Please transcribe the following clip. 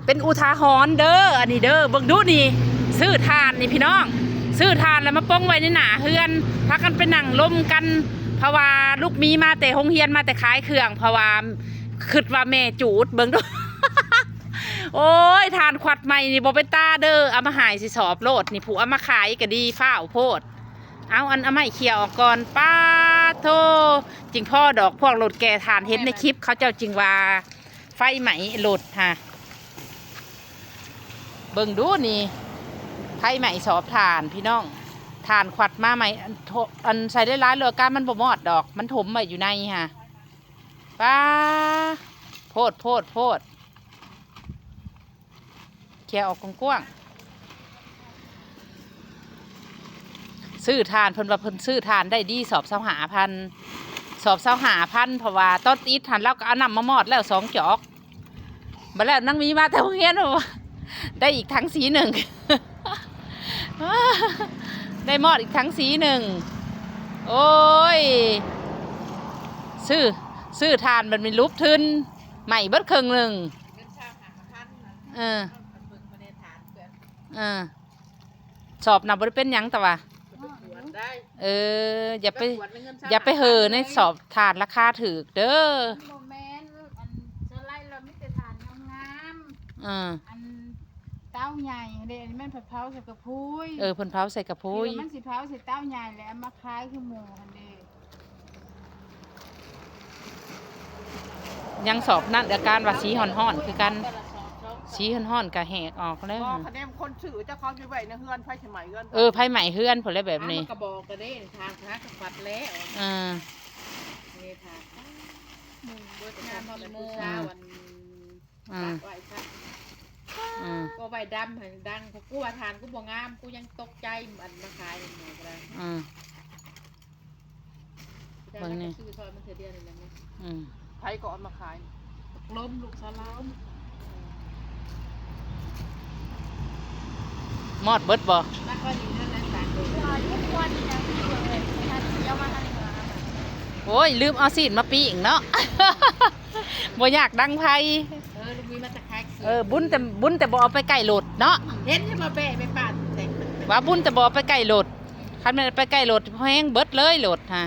เป็นอุทาหรณ์เด้ออันนี้เด้อเบิ่งดูนี่ซื้อทานนี่พี่น้องซื้อทานแล้วมาป้องไว้ในหน้าเฮือนพากันไปนั่งล้มกันเพราะว่าลูกมีมาแต่โรงเรียนมาแต่ขายเครื่องเพราะว่าคิดว่าแม่จูดเบิ่งดู โอ้ยทานขวัดใหม่นี่บ่เป็นตาเด้อเอามาหายสิสอบโลดนี่ผู้เอามาขายก็ดีฟ้าวโพดเอาไม้เขียวออกก่อนป้าโทจริงพ่อดอกพวกโหลดแก่ทานเห็นในคลิปเขาเจ้าจริงว่าไฟไหมโหลดฮะเบิ่งดูนี่ไฟไหมสอบทานพี่น้องทานขวัดมาไหมอันใส่ได้ร้ายเลยการมันบ่มอดดอกมันถมไว้อยู่ในฮะป้าโพดเขียวออกกว้างซื้อทานเพิ่นว่าเพิ่นซื้อทานได้ดีสอบ2,500สอบ2,500เพราะว่าต้นอีทานแล้วก็เอาน้ำมามอดแล้ว2 จอกมาแล้วนั่งมีมาแต่โรงเรียนว่าได้อีกทั้งสีหนึ่ง ได้มอดอีกทั้งสีหนึ่งโอ้ยซื้อทานมันมีรูปทึนใหม่เบิดครึ่งหนึ่งสอบนับบ่ได้เป็นยังแต่ว่าอย่าไปเหอในสอบทานราคาถูกเด้ออันเต้าใหญ่เดี๋ยวนี้มันผัดเผาใส่กระพุ้ยเพิ่นเผาใส่กระพุ้ยมันสิเผาใส่เต้าใหญ่แล้วมาคล้ายคือหมูอันเดียังสอบนั่นอาการว่าสีห่อนคือกันสีห่อนกะแหกออกแล้วคะแนนคนถือจะเขาอยู่ไว้ในเฮือนไผ่ใหม่เฮือนไผ่ใหม่เฮือนผลอะไรแบบนี้กระบอกกระเด้ทางพระกปัดแล้วนี่ค่ะมึงเบิดงานพอเป็นผู้ชาวันไหวค่ะก็ไหวดำดังเพราะกูว่าทานกูบ่งามกูยังตกใจมันมาขายหนูก็ได้บางนี่ซื้อซอยมันเถื่อนเดียวนี่แหละนี่ไผ่ก็เอามาขายล้มลูกสลามมอดเบิดบ่โอ้ยลืมเอาซีนมาปีอีกเนาะบ่อยากดังไพ่บุญแต่บ่เอาไปไก่โหลดเนาะเห็นให้มาแบะไปปาดว่าบุญแต่บ่เอาไปไก่โหลดคันมันไปไก่โหลดแห้งเบิดเลยโหลดฮะ